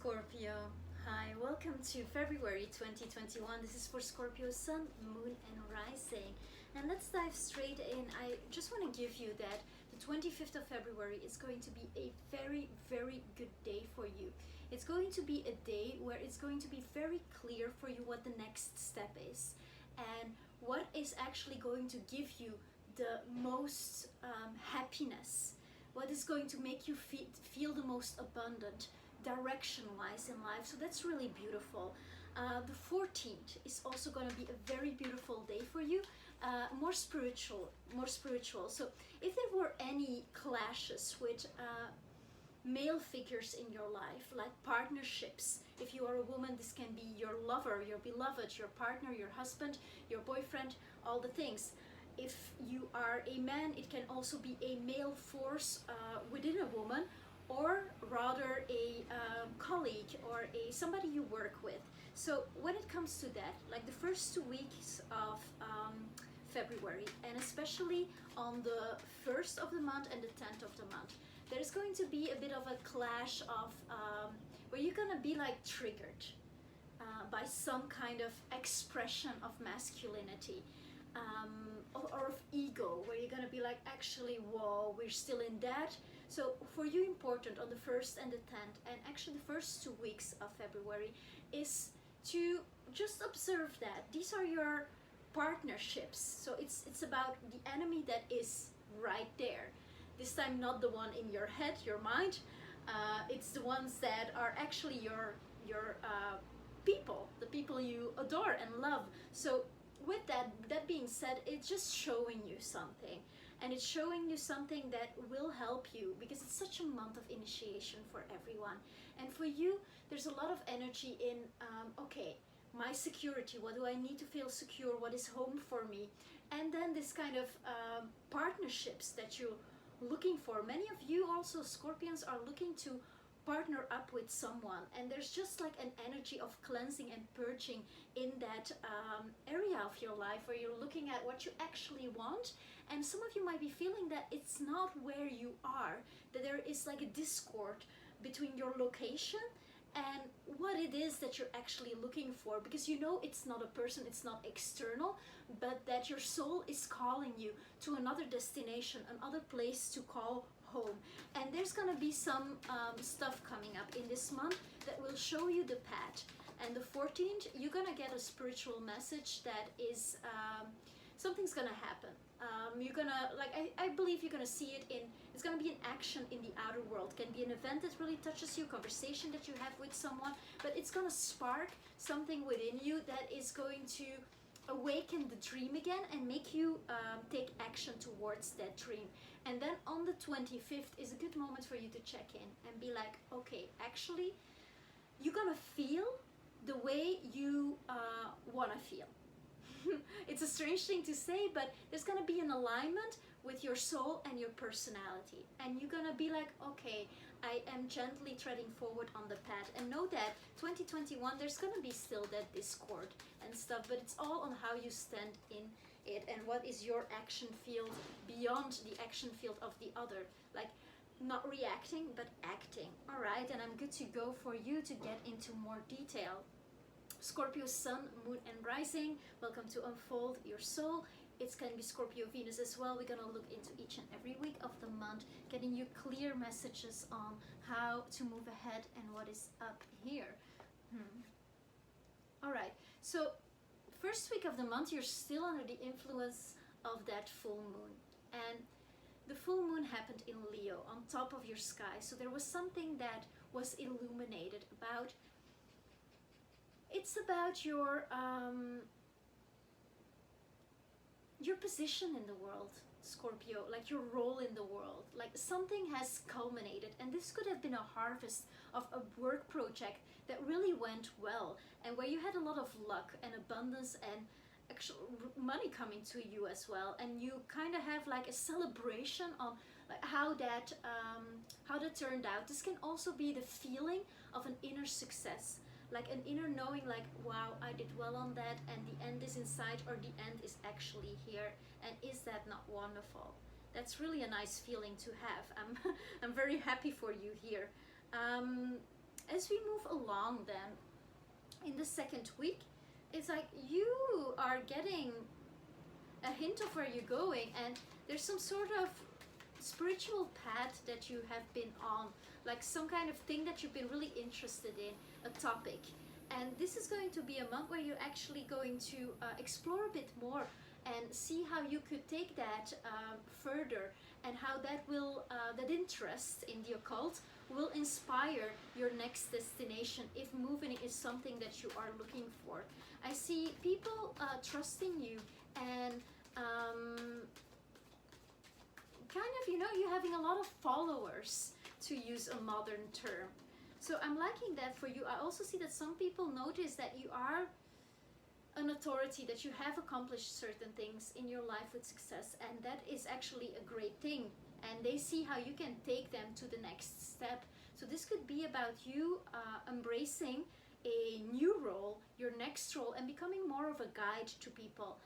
Scorpio. Hi, welcome to February 2021. This is for Scorpio Sun, Moon, and Rising. And let's dive straight in. I just want to give you that the 25th of February is going to be a very, very good day for you. It's going to be a day where it's going to be very clear for you what the next step is and what is actually going to give you the most happiness, what is going to make you feel the most abundant direction wise in life. So that's really beautiful. The 14th is also going to be a very beautiful day for you, more spiritual. So if there were any clashes with male figures in your life, like partnerships, if you are a woman, this can be your lover, your beloved, your partner, your husband, your boyfriend, all the things. If you are a man, it can also be a male force within a woman, or rather a colleague or somebody you work with. So when it comes to that, like the first 2 weeks of February, and especially on the 1st of the month and the 10th of the month, there's going to be a bit of a clash of where you're gonna be like triggered by some kind of expression of masculinity. Or of ego, where you're gonna be like, actually, whoa, we're still in that. So for you, important on the 1st and the 10th, and actually the first 2 weeks of February, is to just observe that these are your partnerships. So it's about the enemy that is right there. This time, not the one in your head, your mind. It's the ones that are actually your people, the people you adore and love. So with that being said, it's just showing you something, and it's showing you something that will help you, because it's such a month of initiation for everyone. And for you, there's a lot of energy in okay, my security, what do I need to feel secure, what is home for me, and then this kind of partnerships that you're looking for. Many of you also, Scorpions, are looking to partner up with someone, and there's just like an energy of cleansing and purging in that area of your life, where you're looking at what you actually want. And some of you might be feeling that it's not where you are, that there is like a discord between your location and what it is that you're actually looking for, because you know it's not a person, it's not external, but that your soul is calling you to another destination, another place to call home. And there's gonna be some stuff coming up in this month that will show you the path. And the 14th, you're gonna get a spiritual message that is something's gonna happen. You're gonna, like, I believe you're gonna see it in, it's gonna be an action in the outer world. Can be an event that really touches you, conversation that you have with someone, but it's gonna spark something within you that is going to awaken the dream again and make you take action towards that dream. And then on the 25th is a good moment for you to check in and be like, okay, actually, you're gonna feel the way you want to feel. It's a strange thing to say, but there's gonna be an alignment with your soul and your personality, and you're gonna be like, okay, I am gently treading forward on the path. And know that 2021, there's gonna be still that discord and stuff, but it's all on how you stand in it and what is your action field beyond the action field of the other, like not reacting but acting. All right, and I'm good to go for you to get into more detail. Scorpio Sun, Moon, and Rising, welcome to Unfold Your Soul. It's going to be Scorpio Venus as well. We're going to look into each and every week of the month, getting you clear messages on how to move ahead and what is up here. All right, so first week of the month, you're still under the influence of that full moon. And the full moon happened in Leo, on top of your sky. So there was something that was illuminated about. It's about your position in the world, Scorpio, like your role in the world. Like something has culminated, and this could have been a harvest of a work project that really went well, and where you had a lot of luck and abundance and actual money coming to you as well. And you kind of have like a celebration on like how that turned out. This can also be the feeling of an inner success, like an inner knowing, like, wow, I did well on that, and the end is in sight, or the end is actually here. And is that not wonderful? That's really a nice feeling to have. I'm very happy for you here. as we move along then in the second week, it's like you are getting a hint of where you're going, and there's some sort of spiritual path that you have been on, like some kind of thing that you've been really interested in, a topic. And this is going to be a month where you're actually going to explore a bit more and see how you could take that further, and how that will that interest in the occult will inspire your next destination, if moving is something that you are looking for. I see people trusting you, and kind of, you know, you having a lot of followers, to use a modern term. So I'm liking that for you. I also see that some people notice that you are an authority, that you have accomplished certain things in your life with success, and that is actually a great thing, and they see how you can take them to the next step. So this could be about you embracing a new role, your next role, and becoming more of a guide to people.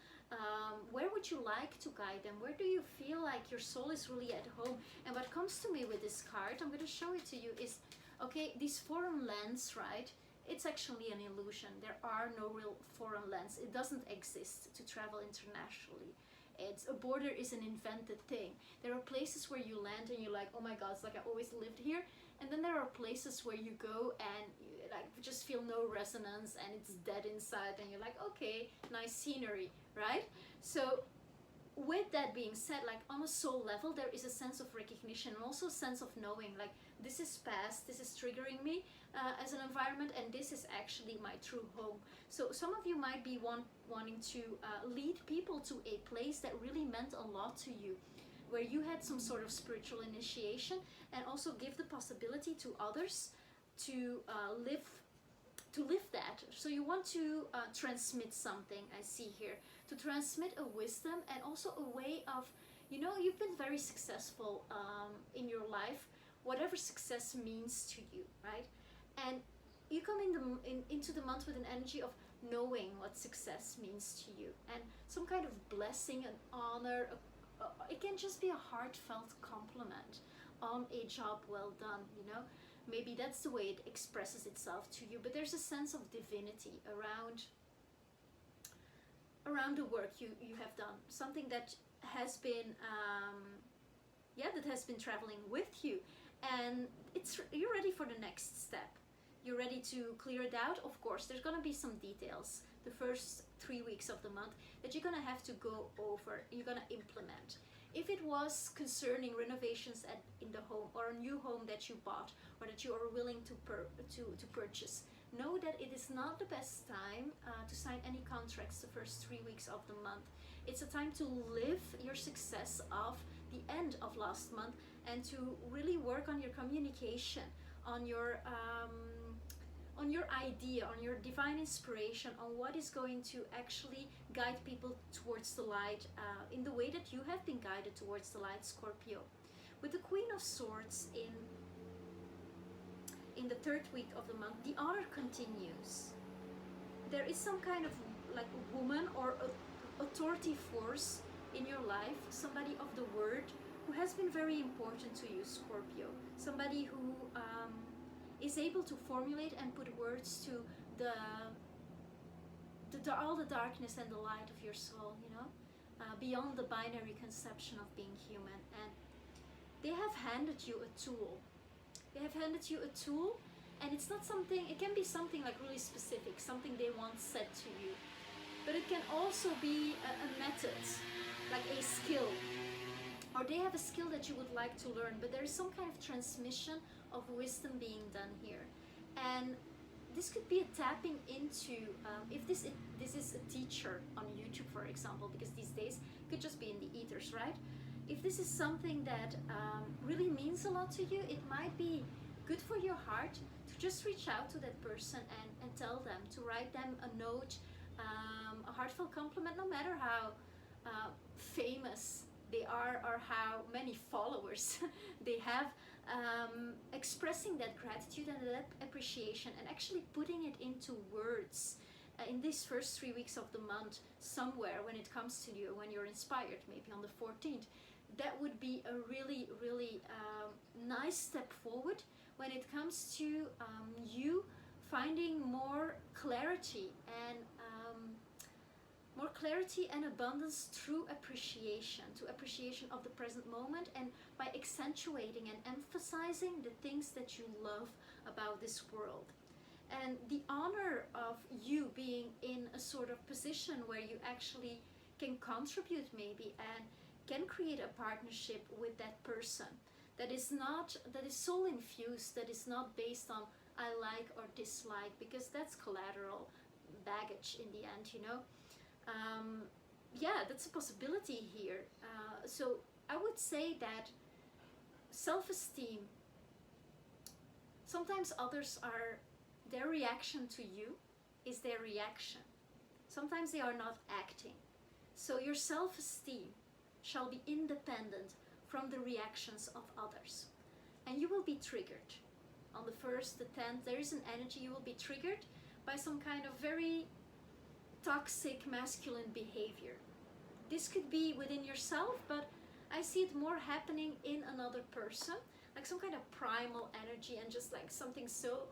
Where would you like to guide them? Where do you feel like your soul is really at home? And what comes to me with this card, I'm going to show it to you, is, okay, these foreign lands, right? It's actually an illusion. There are no real foreign lands. It doesn't exist to travel internationally. A border is an invented thing. There are places where you land and you're like, oh my god, it's like I always lived here. And then there are places where you go and you like just feel no resonance and it's dead inside, and you're like, okay, nice scenery, right? So with that being said, like on a soul level, there is a sense of recognition and also a sense of knowing, like this is past, this is triggering me as an environment, and this is actually my true home. So some of you might be wanting to lead people to a place that really meant a lot to you, where you had some sort of spiritual initiation, and also give the possibility to others to live that. So you want to transmit something, I see here, to transmit a wisdom and also a way of, you know, you've been very successful in your life, whatever success means to you, right? And you come into the month with an energy of knowing what success means to you, and some kind of blessing and honor. It can just be a heartfelt compliment on a job well done, you know. Maybe that's the way it expresses itself to you, but there's a sense of divinity around the work you have done, something that has been that has been traveling with you, and you're ready for the next step. You're ready to clear it out. Of course, there's gonna be some details the first 3 weeks of the month that you're gonna have to go over, you're gonna implement. If it was concerning renovations in the home, or a new home that you bought, or that you are willing to purchase, know that it is not the best time to sign any contracts the first 3 weeks of the month. It's a time to live your success of the end of last month, and to really work on your communication, on your idea, on your divine inspiration, on what is going to actually guide people towards the light in the way that you have been guided towards the light, Scorpio. With the Queen of Swords in the third week of the month, the honor continues. There is some kind of like woman or authority force in your life, somebody of the word, who has been very important to you, Scorpio. Somebody who is able to formulate and put words to all the darkness and the light of your soul, you know, beyond the binary conception of being human. And they have handed you a tool. They have handed you a tool, and it's not something, it can be something like really specific, something they once said to you, but it can also be a method, like a skill, or they have a skill that you would like to learn, but there is some kind of transmission of wisdom being done here. And this could be a tapping into, if this is a teacher on YouTube, for example, because these days it could just be in the ethers, right? If this is something that really means a lot to you, it might be good for your heart to just reach out to that person and tell them, to write them a note, a heartfelt compliment, no matter how famous they are or how many followers they have, expressing that gratitude and that appreciation, and actually putting it into words in these first 3 weeks of the month, somewhere when it comes to you, when you're inspired, maybe on the 14th. That would be a really, really nice step forward when it comes to you finding more clarity and abundance through appreciation, to appreciation of the present moment, and by accentuating and emphasizing the things that you love about this world. And the honor of you being in a sort of position where you actually can contribute maybe and can create a partnership with that person that is soul infused, that is not based on I like or dislike, because that's collateral baggage in the end, you know. Yeah, that's a possibility here. So I would say that self-esteem, sometimes others are, their reaction to you is their reaction. Sometimes they are not acting. So your self-esteem shall be independent from the reactions of others. And you will be triggered. On the 1st, the 10th, there is an energy, you will be triggered by some kind of very toxic masculine behavior. This could be within yourself, but I see it more happening in another person, like some kind of primal energy and just like something so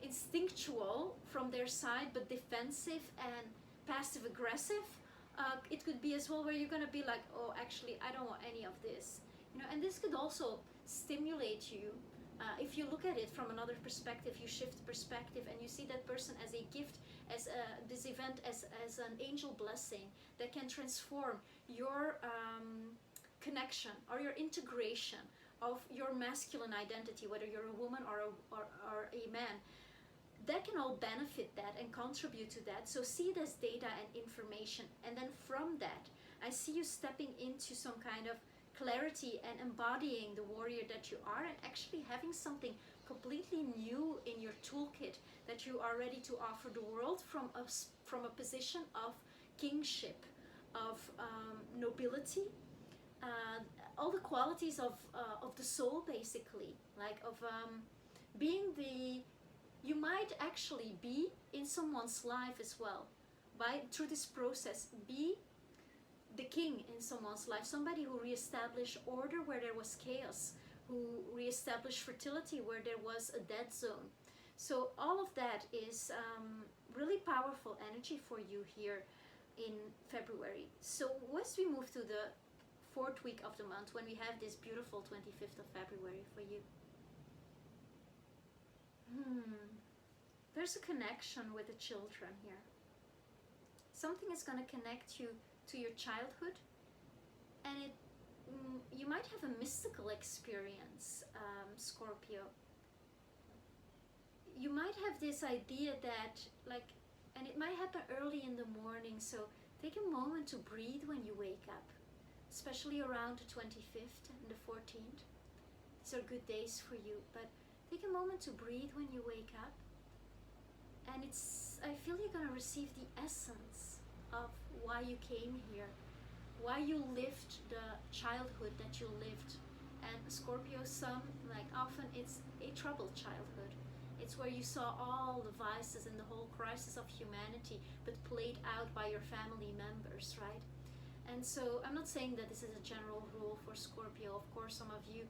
instinctual from their side, but defensive and passive aggressive. It could be as well where you're gonna be like, oh, actually I don't want any of this, you know. And this could also stimulate you. If you look at it from another perspective, you shift perspective and you see that person as a gift, as this event as an angel blessing that can transform your connection or your integration of your masculine identity, whether you're a woman or a man. That can all benefit that and contribute to that. So see it as data and information, and then from that I see you stepping into some kind of clarity and embodying the warrior that you are, and actually having something completely new in your toolkit that you are ready to offer the world from a position of kingship, of nobility, all the qualities of the soul, basically, like of being the, you might actually be in someone's life as well, through this process, be the king in someone's life, somebody who reestablished order where there was chaos, who reestablished fertility where there was a dead zone. So all of that is really powerful energy for you here in February. So once we move to the 4th week of the month, when we have this beautiful 25th of February for you, there's a connection with the children here. Something is going to connect you to your childhood, and you might have a mystical experience, Scorpio. You might have this idea that, like, and it might happen early in the morning, so take a moment to breathe when you wake up, especially around the 25th and the 14th. These are good days for you, but take a moment to breathe when you wake up, and I feel you're going to receive the essence of why you came here, why you lived the childhood that you lived. And Scorpio Sun, like, often it's a troubled childhood. It's where you saw all the vices and the whole crisis of humanity, but played out by your family members, right? And so I'm not saying that this is a general rule for Scorpio. Of course, some of you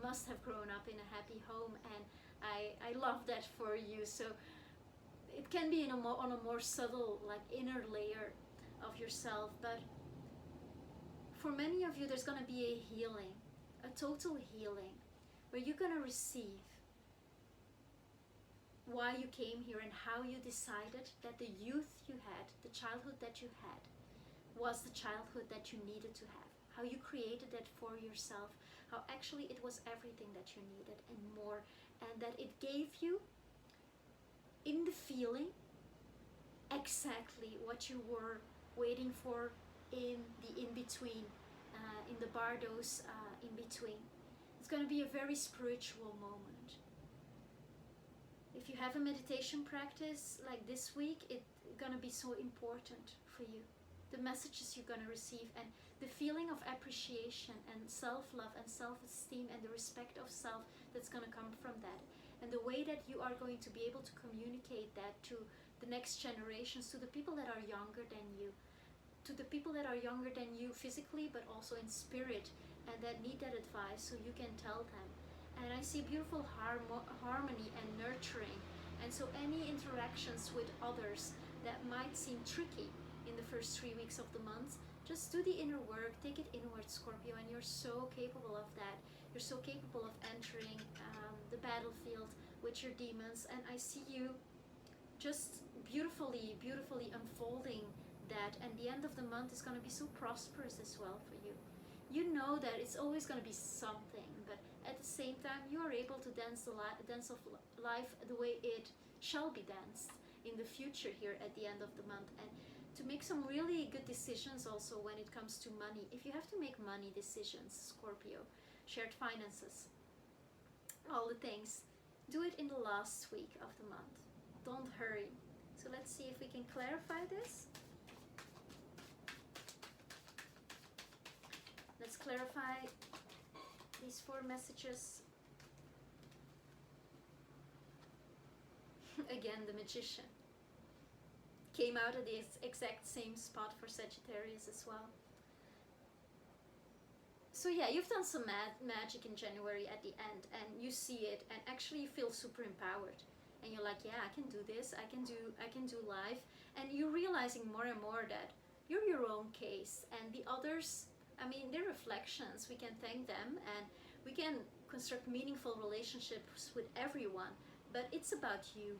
must have grown up in a happy home, and I love that for you. So it can be on a more subtle, like, inner layer of yourself, but for many of you there's going to be a healing, a total healing, where you're going to receive why you came here and how you decided that the youth you had, the childhood that you had, was the childhood that you needed to have, how you created that for yourself, how actually it was everything that you needed and more, and that it gave you in the feeling exactly what you were waiting for in the in-between, in the bardos in-between. It's going to be a very spiritual moment. If you have a meditation practice like this week, it's going to be so important for you. The messages you're going to receive, and the feeling of appreciation and self-love and self-esteem and the respect of self that's going to come from that. And the way that you are going to be able to communicate that to the next generations, to the people that are younger than you, to the people that are younger than you physically, but also in spirit, and that need that advice, so you can tell them. and I see beautiful harmony and nurturing. And so any interactions with others that might seem tricky in the first 3 weeks of the month, just do the inner work, take it inward, Scorpio, and you're so capable of that. You're so capable of entering the battlefield with your demons, and I see you just beautifully, beautifully unfolding that, and the end of the month is going to be so prosperous as well for you. You know that it's always going to be something, but at the same time you are able to dance dance of life the way it shall be danced in the future here at the end of the month, and to make some really good decisions also when it comes to money. If you have to make money decisions, Scorpio, shared finances, all the things, do it in the last week of the month. Don't hurry. So let's see if we can clarify this. Let's clarify these 4 messages. Again, the Magician came out at the exact same spot for Sagittarius as well. So yeah, you've done some magic in January at the end, and you see it, and actually you feel super empowered. And you're like, yeah, I can do this, I can do life. And you're realizing more and more that you're your own case, and the others, I mean, they're reflections. We can thank them, and we can construct meaningful relationships with everyone, but it's about you.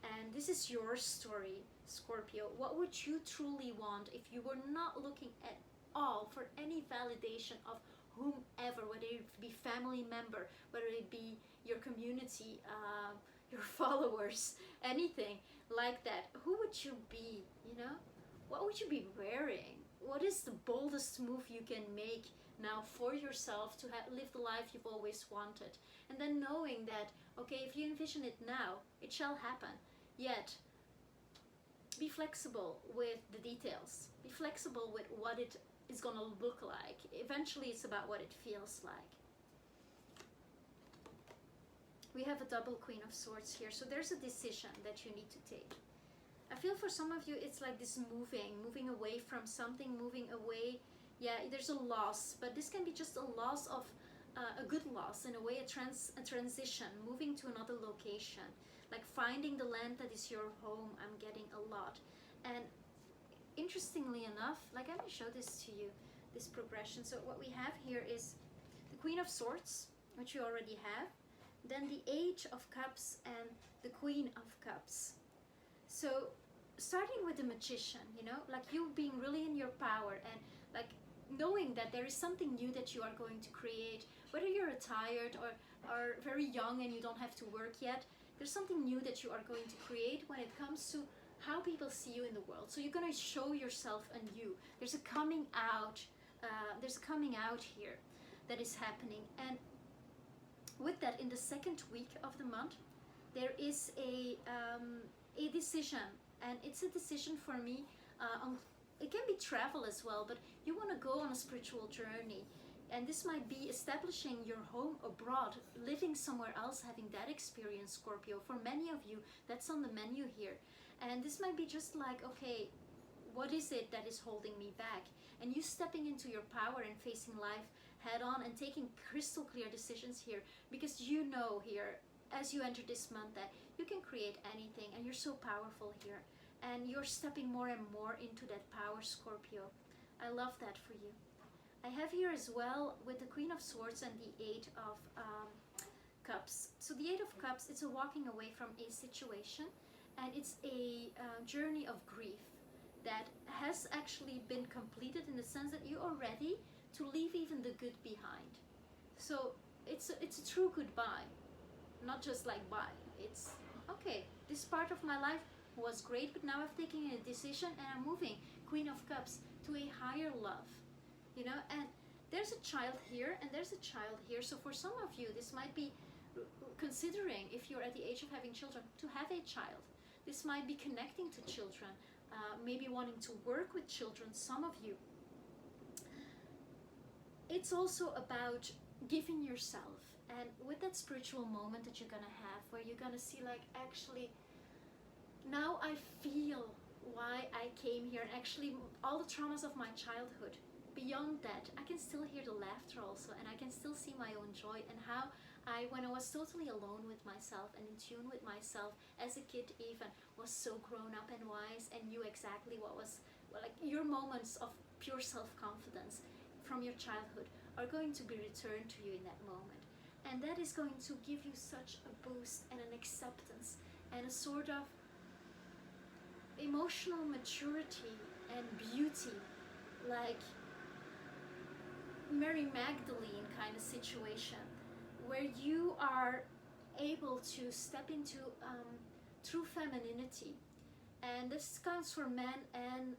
And this is your story, Scorpio. What would you truly want if you were not looking at all for any validation of whomever, whether it be family member, whether it be your community, your followers, anything like that? Who would you be, you know? What would you be wearing? What is the boldest move you can make now for yourself to live the life you've always wanted? And then knowing that, okay, if you envision it now, it shall happen. Yet, be flexible with the details. Be flexible with what it is going to look like. Eventually, it's about what it feels like. We have a double Queen of Swords here, so there's a decision that you need to take. I feel for some of you, it's like this moving away from something, moving away. Yeah, there's a loss, but this can be just a loss of a good loss, in a way, a transition, moving to another location, like finding the land that is your home. I'm getting a lot. And interestingly enough, like, I'm going to show this to you, this progression. So what we have here is the Queen of Swords, which you already have, then the Age of Cups and the Queen of Cups. So starting with the Magician, you know, like you being really in your power, and like knowing that there is something new that you are going to create, whether you're retired or very young and you don't have to work yet, there's something new that you are going to create when it comes to how people see you in the world. So you're going to show yourself anew. There's a coming out, here that is happening. And with that, in the second week of the month, there is a decision, and it's a decision for me it can be travel as well, but you want to go on a spiritual journey, and this might be establishing your home abroad, living somewhere else, having that experience, Scorpio. For many of you, that's on the menu here. And this might be just like, okay, what is it that is holding me back? And you stepping into your power and facing life head on and taking crystal clear decisions here, because you know here, as you enter this month, that you can create anything, and you're so powerful here, and you're stepping more and more into that power, Scorpio. I love that for you. I have here as well with the Queen of Swords and the Eight of Cups. So the Eight of Cups, it's a walking away from a situation, and it's a journey of grief that has actually been completed, in the sense that you are ready to leave even the good behind. So it's a true goodbye, not just like bye. It's okay, this part of my life was great, but now I've taken a decision and I'm moving, Queen of Cups, to a higher love, you know. And there's a child here and there's a child here. So for some of you, this might be considering, if you're at the age of having children, to have a child. This might be connecting to children, maybe wanting to work with children, some of you. It's also about giving yourself, and with that spiritual moment that you're gonna have, where you're gonna see, like, actually, now I feel why I came here, and actually all the traumas of my childhood, beyond that, I can still hear the laughter also, and I can still see my own joy, and how When I was totally alone with myself and in tune with myself, as a kid even, was so grown up and wise and knew exactly what was, well, like, your moments of pure self-confidence from your childhood are going to be returned to you in that moment. And that is going to give you such a boost and an acceptance and a sort of emotional maturity and beauty, like Mary Magdalene kind of situation, where you are able to step into true femininity. And this counts for men and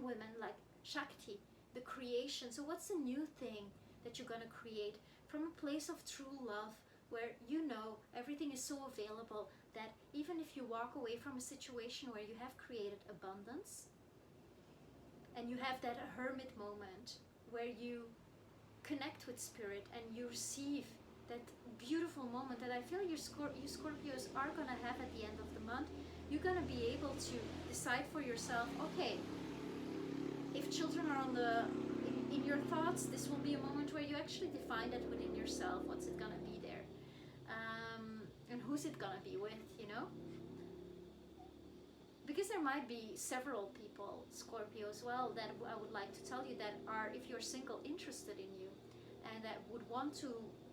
women, like Shakti, the creation. So what's the new thing that you're gonna create from a place of true love, where you know everything is so available that even if you walk away from a situation where you have created abundance, and you have that hermit moment where you connect with spirit and you receive that beautiful moment that I feel you Scorpios are gonna have at the end of the month. You're gonna be able to decide for yourself, okay, if children are in your thoughts, this will be a moment where you actually define that within yourself. What's it gonna be there, and who's it gonna be with, you know? Because there might be several people, Scorpio as well, that I would like to tell you that are, if you're single, interested in you, and that would want to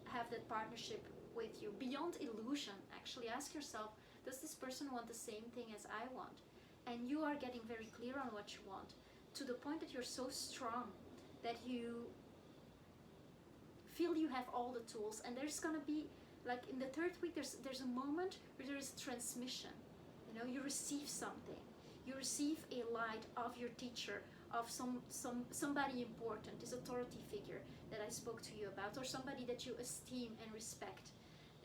have that partnership with you beyond illusion. Actually ask yourself, does this person want the same thing as I want? And you are getting very clear on what you want, to the point that you're so strong that you feel you have all the tools. And there's gonna be, like in the third week, there's a moment where there is transmission. You know, you receive something. You receive a light of your teacher, of somebody important, this authority figure that I spoke to you about, or somebody that you esteem and respect,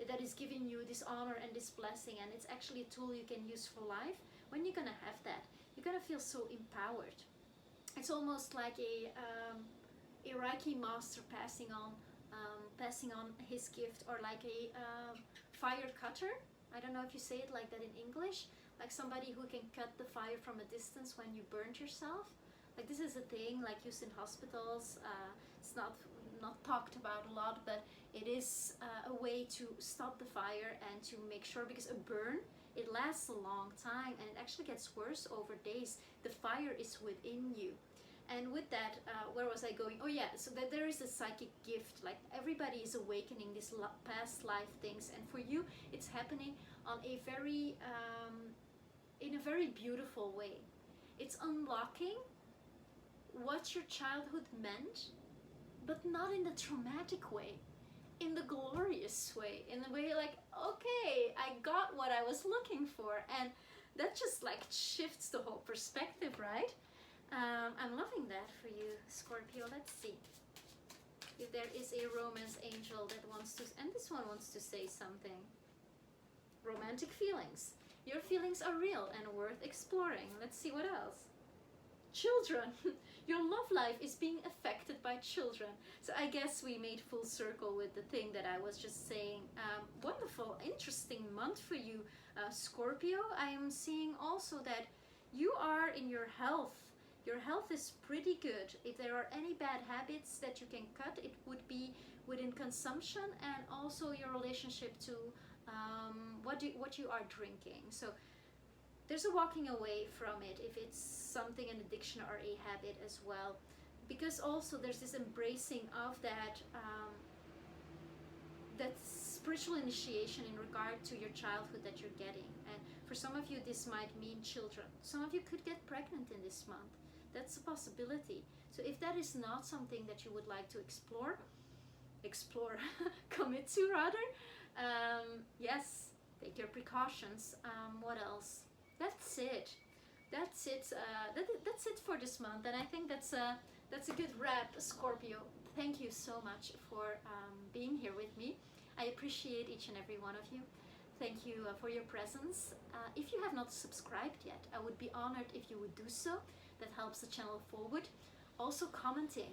that is giving you this honor and this blessing, and it's actually a tool you can use for life. When you're gonna have that, you're gonna feel so empowered. It's almost like a Reiki master passing on his gift, or like a fire cutter. I don't know if you say it like that in English, like somebody who can cut the fire from a distance when you burnt yourself. Like, this is a thing like used in hospitals. It's not talked about a lot, but it is a way to stop the fire and to make sure, because a burn, it lasts a long time and it actually gets worse over days. The fire is within you. And with that, where was I going? Oh yeah, so that there is a psychic gift. Like, everybody is awakening these past life things, and for you, it's happening on a very, in a very beautiful way. It's unlocking what your childhood meant, but not in the traumatic way, in the glorious way, in the way like, okay, I got what I was looking for, and that just like shifts the whole perspective, right? I'm loving that for you, Scorpio. Let's see if there is a romance angel that wants to, and this one wants to say something. Romantic feelings. Your feelings are real and worth exploring. Let's see what else. Children. Your love life is being affected by children. So I guess we made full circle with the thing that I was just saying. Wonderful, interesting month for you, Scorpio. I am seeing also that you are in your health. Your health is pretty good. If there are any bad habits that you can cut, it would be within consumption and also your relationship to what you are drinking. So there's a walking away from it if it's something, an addiction or a habit as well, because also there's this embracing of that that spiritual initiation in regard to your childhood that you're getting. And for some of you, this might mean children. Some of you could get pregnant in this month. That's a possibility. So if that is not something that you would like to explore, commit to rather, yes, take your precautions. What else? That's it. That's it. That's it for this month, and I think that's a good wrap, Scorpio. Thank you so much for being here with me. I appreciate each and every one of you. Thank you for your presence. If you have not subscribed yet, I would be honored if you would do so. That helps the channel forward. Also commenting.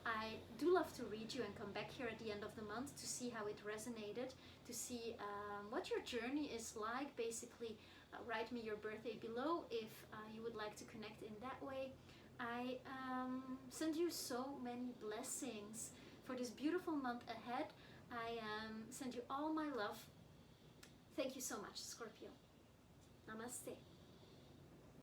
I do love to read you and come back here at the end of the month to see how it resonated, to see what your journey is like. Basically, write me your birthday below if you would like to connect in that way. I send you so many blessings for this beautiful month ahead. I send you all my love. Thank you so much, Scorpio. Namaste.